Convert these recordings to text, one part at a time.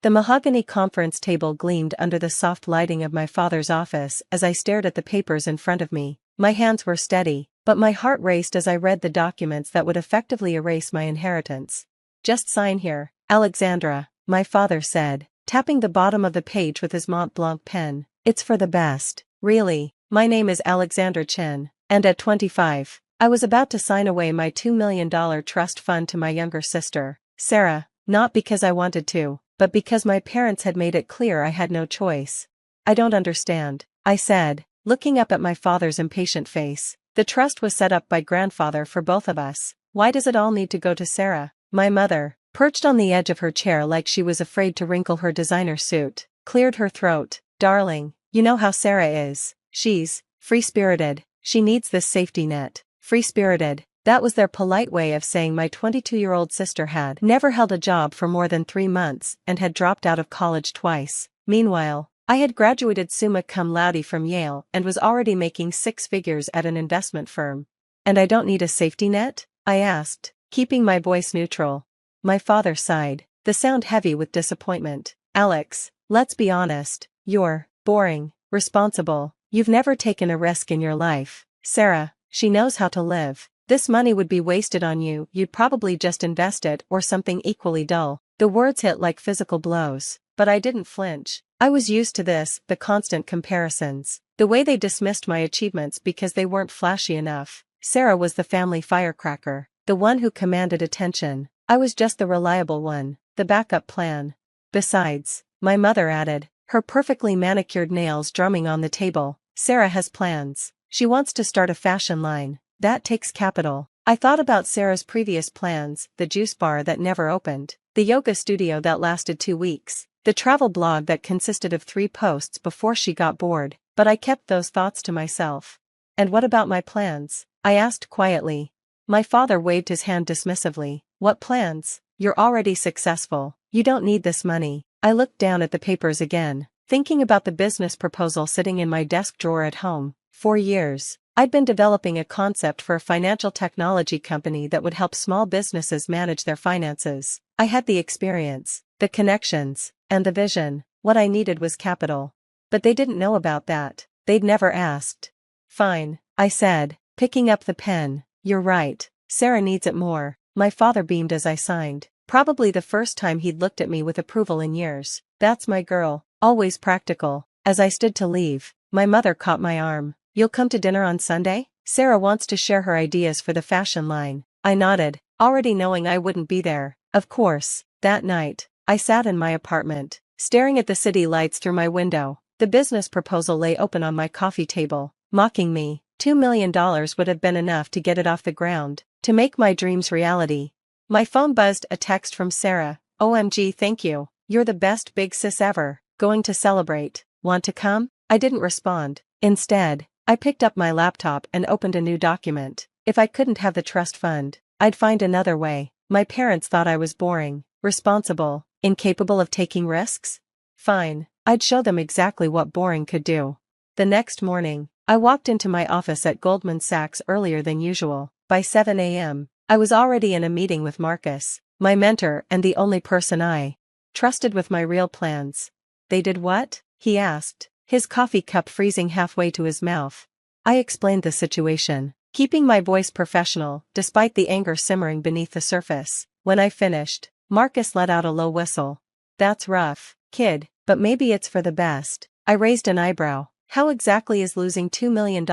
The mahogany conference table gleamed under the soft lighting of my father's office as I stared at the papers in front of me. My hands were steady, but my heart raced as I read the documents that would effectively erase my inheritance. "Just sign here, Alexandra," my father said, tapping the bottom of the page with his Mont Blanc pen. "It's for the best." Really, my name is Alexandra Chen, and at 25, I was about to sign away my $2 million trust fund to my younger sister, Sarah, not because I wanted to, but because my parents had made it clear I had no choice. "I don't understand," I said, looking up at my father's impatient face. "The trust was set up by grandfather for both of us. Why does it all need to go to Sarah?" My mother, perched on the edge of her chair like she was afraid to wrinkle her designer suit, cleared her throat. "Darling, you know how Sarah is. She's free-spirited. She needs this safety net." Free-spirited. That was their polite way of saying my 22-year-old sister had never held a job for more than 3 months and had dropped out of college twice. Meanwhile, I had graduated summa cum laude from Yale and was already making 6 figures at an investment firm. "And I don't need a safety net?" I asked, keeping my voice neutral. My father sighed, the sound heavy with disappointment. "Alex, let's be honest, you're boring, responsible. You've never taken a risk in your life. Sarah, she knows how to live. This money would be wasted on you, you'd probably just invest it or something equally dull." The words hit like physical blows, but I didn't flinch. I was used to this, the constant comparisons, the way they dismissed my achievements because they weren't flashy enough. Sarah was the family firecracker, the one who commanded attention. I was just the reliable one, the backup plan. "Besides," my mother added, her perfectly manicured nails drumming on the table, "Sarah has plans. She wants to start a fashion line. That takes capital." I thought about Sarah's previous plans, the juice bar that never opened, the yoga studio that lasted 2 weeks, the travel blog that consisted of 3 posts before she got bored, but I kept those thoughts to myself. "And what about my plans?" I asked quietly. My father waved his hand dismissively. "What plans? You're already successful. You don't need this money." I looked down at the papers again, thinking about the business proposal sitting in my desk drawer at home. For years, I'd been developing a concept for a financial technology company that would help small businesses manage their finances. I had the experience, the connections, and the vision. What I needed was capital. But they didn't know about that. They'd never asked. "Fine," I said, picking up the pen. "You're right. Sarah needs it more." My father beamed as I signed, probably the first time he'd looked at me with approval in years. "That's my girl, always practical." As I stood to leave, my mother caught my arm. "You'll come to dinner on Sunday? Sarah wants to share her ideas for the fashion line." I nodded, already knowing I wouldn't be there. Of course. That night, I sat in my apartment, staring at the city lights through my window. The business proposal lay open on my coffee table, mocking me. $2 million would have been enough to get it off the ground, to make my dreams reality. My phone buzzed, a text from Sarah. "OMG, thank you. You're the best big sis ever. Going to celebrate. Want to come?" I didn't respond. Instead, I picked up my laptop and opened a new document. If I couldn't have the trust fund, I'd find another way. My parents thought I was boring, responsible, incapable of taking risks. Fine, I'd show them exactly what boring could do. The next morning, I walked into my office at Goldman Sachs earlier than usual. By 7 a.m., I was already in a meeting with Marcus, my mentor and the only person I trusted with my real plans. "They did what?" he asked, his coffee cup freezing halfway to his mouth. I explained the situation, keeping my voice professional, despite the anger simmering beneath the surface. When I finished, Marcus let out a low whistle. "That's rough, kid, but maybe it's for the best." I raised an eyebrow. "How exactly is losing $2 million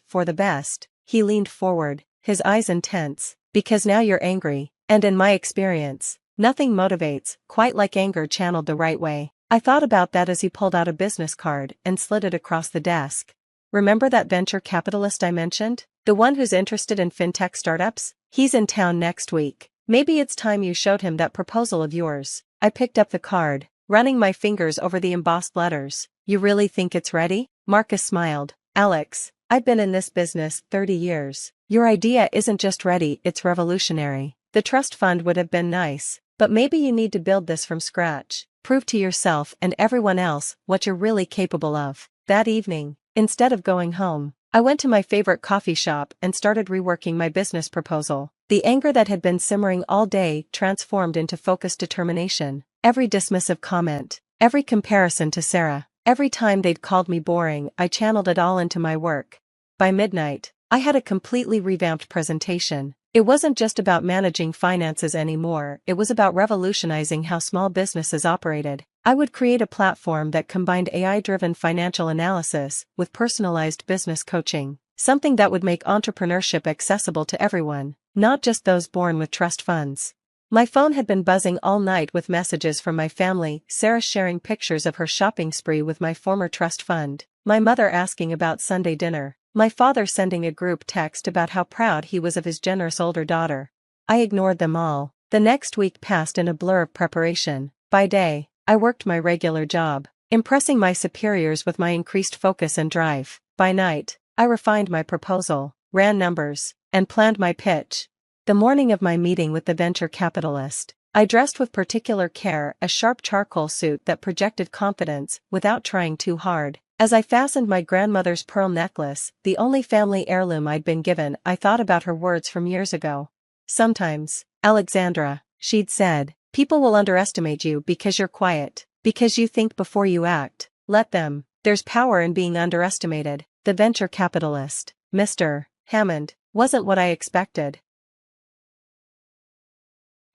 for the best?" He leaned forward, his eyes intense. "Because now you're angry, and in my experience, nothing motivates quite like anger channeled the right way." I thought about that as he pulled out a business card and slid it across the desk. "Remember that venture capitalist I mentioned? The one who's interested in fintech startups? He's in town next week. Maybe it's time you showed him that proposal of yours." I picked up the card, running my fingers over the embossed letters. "You really think it's ready?" Marcus smiled. "Alex, I've been in this business 30 years. Your idea isn't just ready, it's revolutionary. The trust fund would have been nice, but maybe you need to build this from scratch. Prove to yourself and everyone else what you're really capable of." That evening, instead of going home, I went to my favorite coffee shop and started reworking my business proposal. The anger that had been simmering all day transformed into focused determination. Every dismissive comment, every comparison to Sarah, every time they'd called me boring, I channeled it all into my work. By midnight, I had a completely revamped presentation. It wasn't just about managing finances anymore, it was about revolutionizing how small businesses operated. I would create a platform that combined AI-driven financial analysis with personalized business coaching, something that would make entrepreneurship accessible to everyone, not just those born with trust funds. My phone had been buzzing all night with messages from my family, Sarah sharing pictures of her shopping spree with my former trust fund, my mother asking about Sunday dinner, my father sending a group text about how proud he was of his generous older daughter. I ignored them all. The next week passed in a blur of preparation. By day, I worked my regular job, impressing my superiors with my increased focus and drive. By night, I refined my proposal, ran numbers, and planned my pitch. The morning of my meeting with the venture capitalist, I dressed with particular care, a sharp charcoal suit that projected confidence without trying too hard. As I fastened my grandmother's pearl necklace, the only family heirloom I'd been given, I thought about her words from years ago. Sometimes, Alexandra, she'd said, people will underestimate you because you're quiet, because you think before you act. Let them. There's power in being underestimated. The venture capitalist, Mr. Hammond, wasn't what I expected.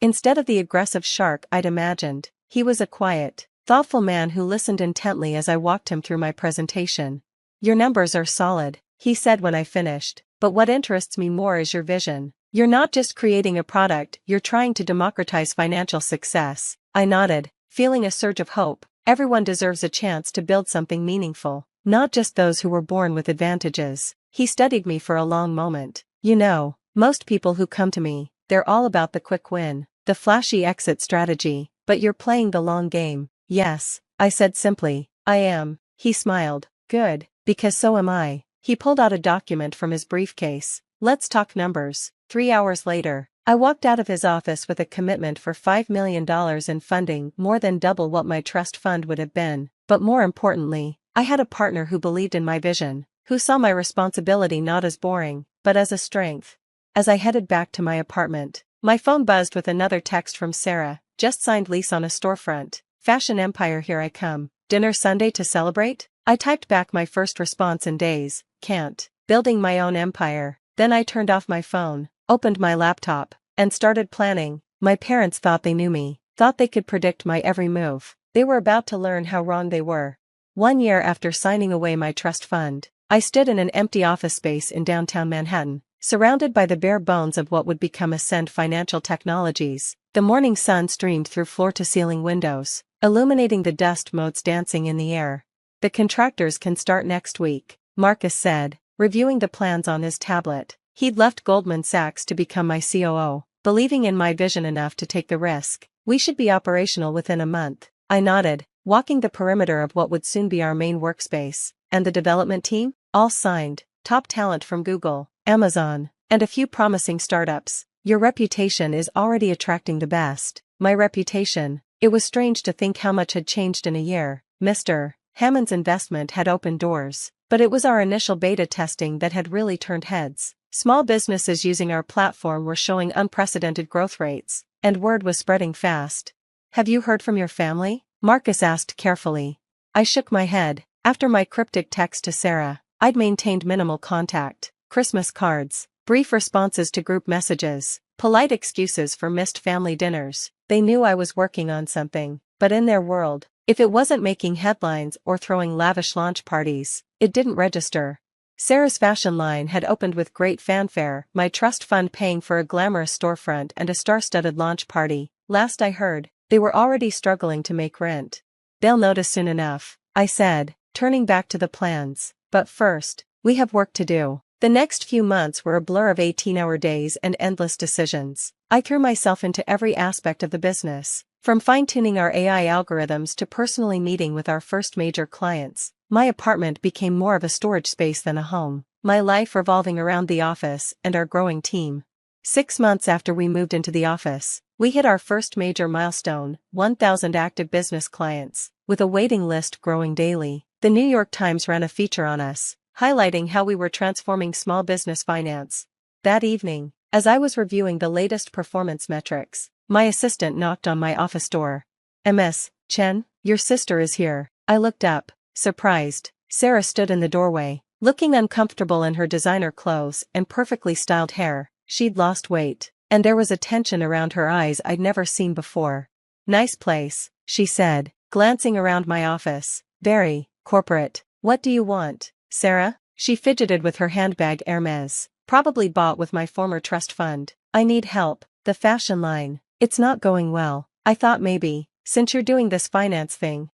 Instead of the aggressive shark I'd imagined, he was a quiet, thoughtful man who listened intently as I walked him through my presentation. Your numbers are solid, he said when I finished, but what interests me more is your vision. You're not just creating a product, you're trying to democratize financial success. I nodded, feeling a surge of hope. Everyone deserves a chance to build something meaningful, not just those who were born with advantages. He studied me for a long moment. You know, most people who come to me, they're all about the quick win, the flashy exit strategy, but you're playing the long game. Yes, I said simply, I am. He smiled. Good, because so am I. He pulled out a document from his briefcase. Let's talk numbers. 3 hours later, I walked out of his office with a commitment for $5 million in funding, more than double what my trust fund would have been. But more importantly, I had a partner who believed in my vision, who saw my responsibility not as boring, but as a strength. As I headed back to my apartment, my phone buzzed with another text from Sarah. Just signed lease on a storefront. Fashion empire, here I come. Dinner Sunday to celebrate? I typed back my first response in days. Can't. Building my own empire. Then I turned off my phone, opened my laptop, and started planning. My parents thought they knew me, thought they could predict my every move. They were about to learn how wrong they were. 1 year after signing away my trust fund, I stood in an empty office space in downtown Manhattan, surrounded by the bare bones of what would become Ascend Financial Technologies. The morning sun streamed through floor-to-ceiling windows, illuminating the dust motes dancing in the air. The contractors can start next week, Marcus said, reviewing the plans on his tablet. He'd left Goldman Sachs to become my COO, believing in my vision enough to take the risk. We should be operational within a month. I nodded, walking the perimeter of what would soon be our main workspace. And the development team? All signed, top talent from Google, Amazon, and a few promising startups. Your reputation is already attracting the best. My reputation. It was strange to think how much had changed in a year. Mr. Hammond's investment had opened doors, but it was our initial beta testing that had really turned heads. Small businesses using our platform were showing unprecedented growth rates, and word was spreading fast. Have you heard from your family? Marcus asked carefully. I shook my head. After my cryptic text to Sarah, I'd maintained minimal contact. Christmas cards, brief responses to group messages, polite excuses for missed family dinners. They knew I was working on something, but in their world, if it wasn't making headlines or throwing lavish launch parties, it didn't register. Sarah's fashion line had opened with great fanfare, my trust fund paying for a glamorous storefront and a star-studded launch party. Last I heard, they were already struggling to make rent. They'll notice soon enough, I said, turning back to the plans. But first, we have work to do. The next few months were a blur of 18-hour days and endless decisions. I threw myself into every aspect of the business, from fine-tuning our AI algorithms to personally meeting with our first major clients. My apartment became more of a storage space than a home, my life revolving around the office and our growing team. 6 months after we moved into the office, we hit our first major milestone, 1,000 active business clients, with a waiting list growing daily. The New York Times ran a feature on us, highlighting how we were transforming small business finance. That evening, as I was reviewing the latest performance metrics, my assistant knocked on my office door. Ms. Chen, your sister is here. I looked up, surprised. Sarah stood in the doorway, looking uncomfortable in her designer clothes and perfectly styled hair. She'd lost weight, and there was a tension around her eyes I'd never seen before. Nice place, she said, glancing around my office. Very corporate. What do you want, Sarah? She fidgeted with her handbag. Hermes, probably bought with my former trust fund. I need help. The fashion line. It's not going well. I thought maybe, since you're doing this finance thing,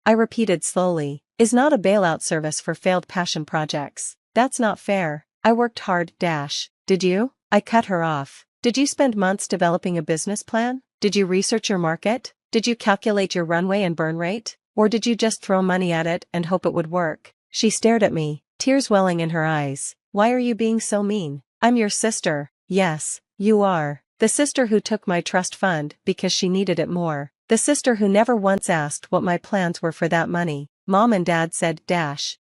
I repeated slowly, is not a bailout service for failed passion projects. That's not fair. I worked hard. Did you? I cut her off. Did you spend months developing a business plan? Did you research your market? Did you calculate your runway and burn rate? Or did you just throw money at it and hope it would work? She stared at me, tears welling in her eyes. Why are you being so mean? I'm your sister. Yes, you are. The sister who took my trust fund because she needed it more. The sister who never once asked what my plans were for that money. Mom and Dad said.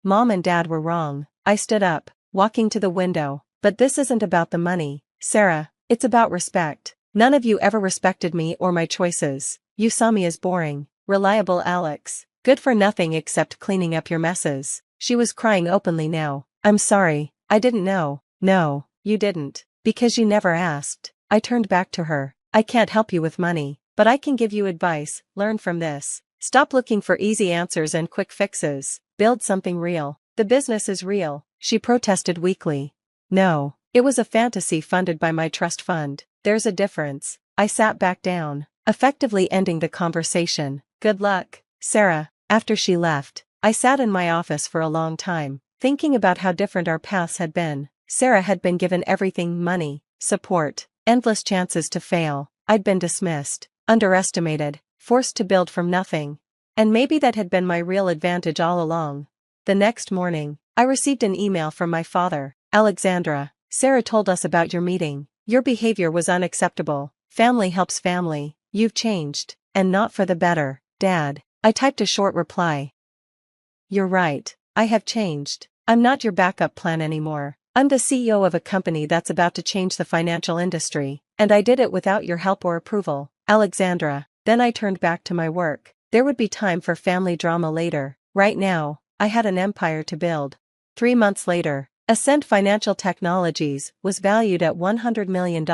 Mom and Dad were wrong. I stood up, walking to the window. But this isn't about the money, Sarah. It's about respect. None of you ever respected me or my choices. You saw me as boring, reliable Alex, good for nothing except cleaning up your messes. She was crying openly now. I'm sorry, I didn't know. No, you didn't. Because you never asked. I turned back to her. I can't help you with money, but I can give you advice. Learn from this. Stop looking for easy answers and quick fixes. Build something real. The business is real, she protested weakly. No, it was a fantasy funded by my trust fund. There's a difference. I sat back down, effectively ending the conversation. Good luck, Sarah. After she left, I sat in my office for a long time, thinking about how different our paths had been. Sarah had been given everything: money, support, endless chances to fail. I'd been dismissed, underestimated, forced to build from nothing. And maybe that had been my real advantage all along. The next morning, I received an email from my father. Alexandra, Sarah told us about your meeting. Your behavior was unacceptable. Family helps family. You've changed, and not for the better, Dad. I typed a short reply. You're right, I have changed. I'm not your backup plan anymore. I'm the CEO of a company that's about to change the financial industry, and I did it without your help or approval, Alexandra. Then I turned back to my work. There would be time for family drama later. Right now, I had an empire to build. 3 months later, Ascent Financial Technologies was valued at $100 million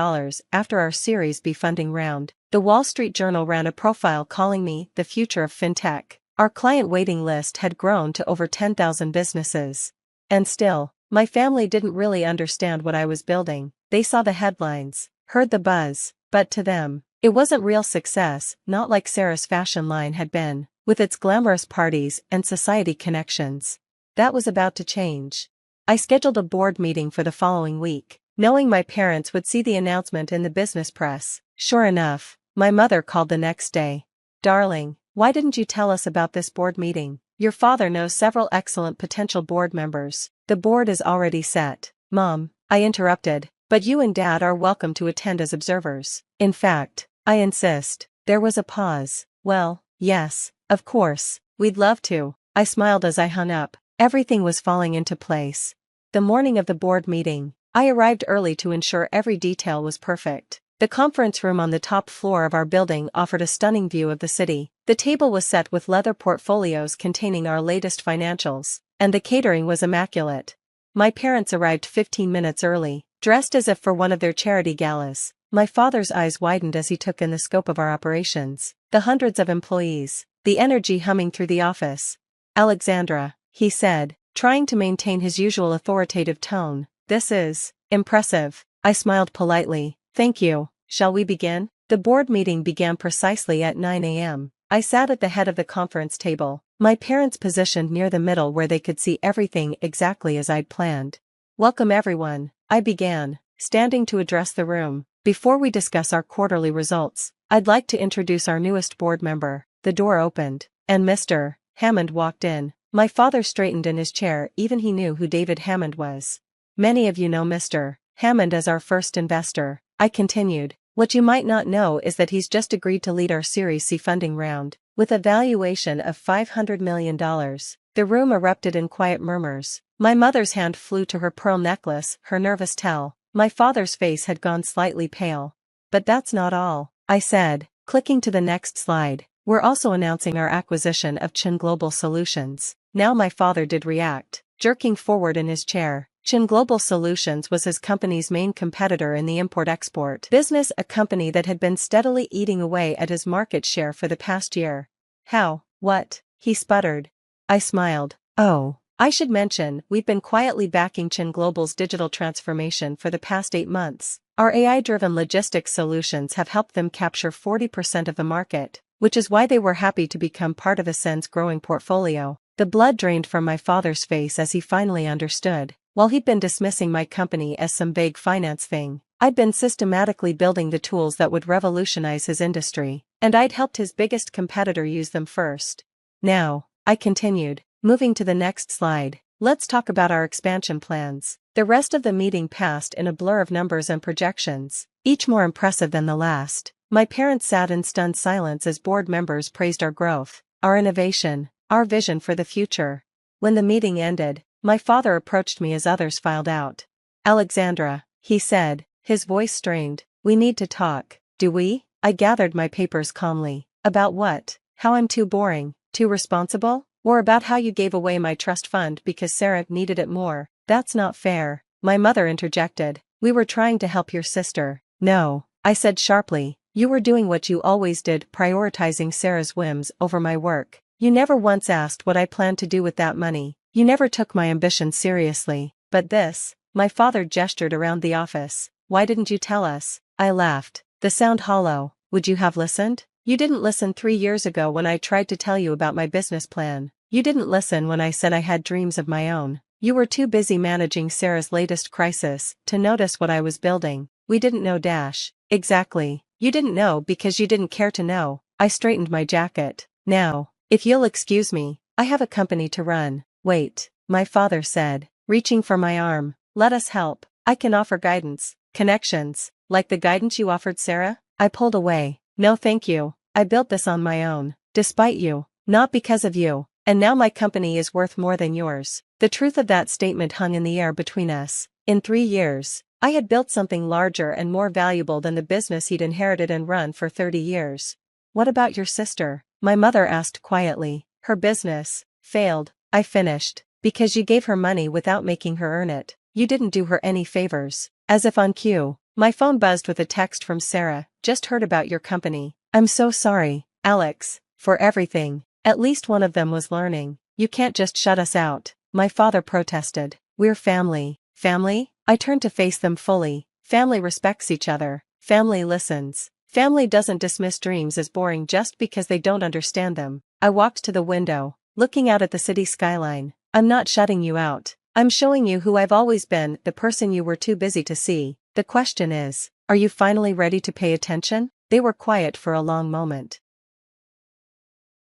after our Series B funding round. The Wall Street Journal ran a profile calling me the future of fintech. Our client waiting list had grown to over 10,000 businesses. And still, my family didn't really understand what I was building. They saw the headlines, heard the buzz, but to them, it wasn't real success, not like Sarah's fashion line had been, with its glamorous parties and society connections. That was about to change. I scheduled a board meeting for the following week, knowing my parents would see the announcement in the business press. Sure enough, my mother called the next day. Darling, why didn't you tell us about this board meeting? Your father knows several excellent potential board members. The board is already set. Mom, I interrupted, but you and Dad are welcome to attend as observers. In fact, I insist. There was a pause. Well, yes, of course, we'd love to. I smiled as I hung up. Everything was falling into place. The morning of the board meeting, I arrived early to ensure every detail was perfect. The conference room on the top floor of our building offered a stunning view of the city. The table was set with leather portfolios containing our latest financials, and the catering was immaculate. My parents arrived 15 minutes early, dressed as if for one of their charity galas. My father's eyes widened as he took in the scope of our operations, the hundreds of employees, the energy humming through the office. Alexandra, he said, trying to maintain his usual authoritative tone, this is impressive. I smiled politely. Thank you. Shall we begin? The board meeting began precisely at 9 a.m. I sat at the head of the conference table, my parents positioned near the middle where they could see everything exactly as I'd planned. Welcome everyone, I began, standing to address the room. Before we discuss our quarterly results, I'd like to introduce our newest board member. The door opened, and Mr. Hammond walked in. My father straightened in his chair. Even he knew who David Hammond was. Many of you know Mr. Hammond as our first investor, I continued. What you might not know is that he's just agreed to lead our Series C funding round, with a valuation of $500 million. The room erupted in quiet murmurs. My mother's hand flew to her pearl necklace, her nervous tell. My father's face had gone slightly pale. But that's not all, I said, Clicking to the next slide, we're also announcing our acquisition of Chin Global Solutions. Now my father did react, jerking forward in his chair. Chin Global Solutions was his company's main competitor in the import-export business, a company that had been steadily eating away at his market share for the past year. How? What? He sputtered. I smiled. Oh, I should mention, we've been quietly backing Chin Global's digital transformation for the past 8 months. Our AI-driven logistics solutions have helped them capture 40% of the market, which is why they were happy to become part of Ascend's growing portfolio. The blood drained from my father's face as he finally understood. While he'd been dismissing my company as some vague finance thing, I'd been systematically building the tools that would revolutionize his industry, and I'd helped his biggest competitor use them first. Now, I continued, moving to the next slide, let's talk about our expansion plans. The rest of the meeting passed in a blur of numbers and projections, each more impressive than the last. My parents sat in stunned silence as board members praised our growth, our innovation, our vision for the future. When the meeting ended, my father approached me as others filed out. Alexandra, he said, his voice strained, we need to talk, do we? I gathered my papers calmly. About what? How I'm too boring, too responsible? Or about how you gave away my trust fund because Sarah needed it more? That's not fair, my mother interjected. We were trying to help your sister. No, I said sharply, you were doing what you always did, prioritizing Sarah's whims over my work. You never once asked what I planned to do with that money. You never took my ambition seriously. But this, my father gestured around the office. Why didn't you tell us? I laughed. The sound hollow. Would you have listened? You didn't listen 3 years ago when I tried to tell you about my business plan. You didn't listen when I said I had dreams of my own. You were too busy managing Sarah's latest crisis to notice what I was building. We didn't know dash. Exactly. You didn't know because you didn't care to know. I straightened my jacket. Now, if you'll excuse me, I have a company to run. Wait, my father said, reaching for my arm. Let us help. I can offer guidance, connections, like the guidance you offered Sarah. I pulled away. No thank you. I built this on my own. Despite you. Not because of you. And now my company is worth more than yours. The truth of that statement hung in the air between us. In 3 years, I had built something larger and more valuable than the business he'd inherited and run for 30 years. What about your sister? My mother asked quietly. Her business failed. I finished. Because you gave her money without making her earn it. You didn't do her any favors. As if on cue, my phone buzzed with a text from Sarah. Just heard about your company. I'm so sorry, Alex, for everything. At least one of them was learning. You can't just shut us out. My father protested. We're family. Family? I turned to face them fully. Family respects each other. Family listens. Family doesn't dismiss dreams as boring just because they don't understand them. I walked to the window, looking out at the city skyline. I'm not shutting you out. I'm showing you who I've always been, the person you were too busy to see. The question is, are you finally ready to pay attention? They were quiet for a long moment.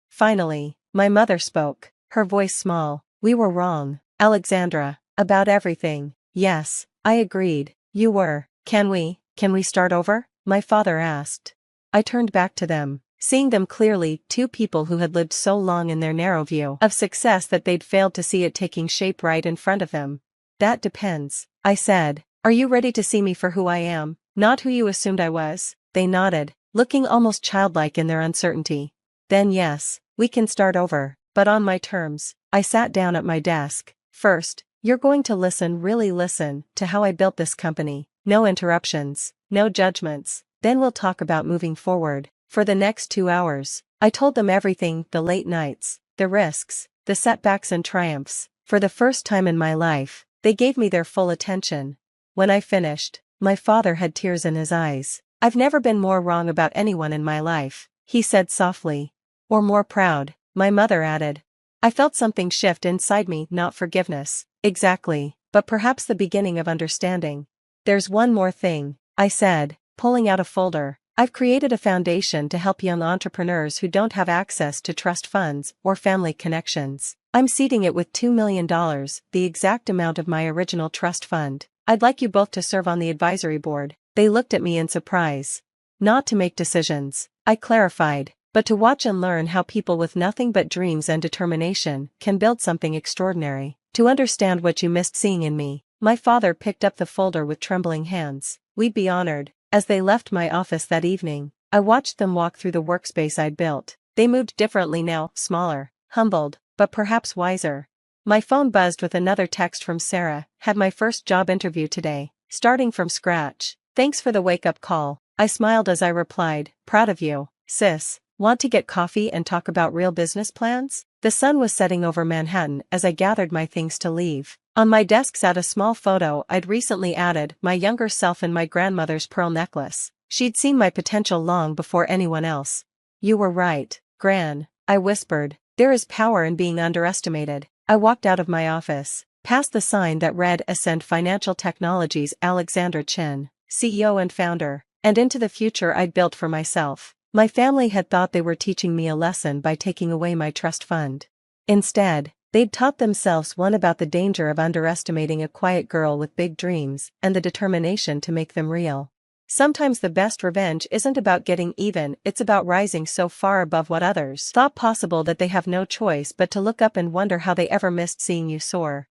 Finally, my mother spoke, her voice small. We were wrong, Alexandra, about everything. Yes, I agreed. You were. Can we start over? My father asked. I turned back to them. Seeing them clearly, 2 people who had lived so long in their narrow view of success that they'd failed to see it taking shape right in front of them. That depends, I said. Are you ready to see me for who I am, not who you assumed I was? They nodded, looking almost childlike in their uncertainty. Then yes, we can start over, but on my terms. I sat down at my desk. First, you're going to really listen, to how I built this company. No interruptions, no judgments. Then we'll talk about moving forward. For the next 2 hours, I told them everything, the late nights, the risks, the setbacks and triumphs. For the first time in my life, they gave me their full attention. When I finished, my father had tears in his eyes. I've never been more wrong about anyone in my life, he said softly. Or more proud, my mother added. I felt something shift inside me, not forgiveness, exactly, but perhaps the beginning of understanding. There's one more thing, I said, pulling out a folder. I've created a foundation to help young entrepreneurs who don't have access to trust funds or family connections. I'm seeding it with $2 million, the exact amount of my original trust fund. I'd like you both to serve on the advisory board. They looked at me in surprise. Not to make decisions, I clarified, but to watch and learn how people with nothing but dreams and determination can build something extraordinary. To understand what you missed seeing in me. My father picked up the folder with trembling hands. We'd be honored. As they left my office that evening, I watched them walk through the workspace I'd built. They moved differently now, smaller, humbled, but perhaps wiser. My phone buzzed with another text from Sarah. Had my first job interview today, starting from scratch. Thanks for the wake-up call. I smiled as I replied, proud of you, sis. Want to get coffee and talk about real business plans? The sun was setting over Manhattan as I gathered my things to leave. On my desk sat a small photo I'd recently added, my younger self and my grandmother's pearl necklace. She'd seen my potential long before anyone else. You were right, Gran, I whispered. There is power in being underestimated. I walked out of my office, past the sign that read Ascend Financial Technologies Alexandra Chin, CEO and founder, and into the future I'd built for myself. My family had thought they were teaching me a lesson by taking away my trust fund. Instead, they'd taught themselves one about the danger of underestimating a quiet girl with big dreams and the determination to make them real. Sometimes the best revenge isn't about getting even, it's about rising so far above what others thought possible that they have no choice but to look up and wonder how they ever missed seeing you soar.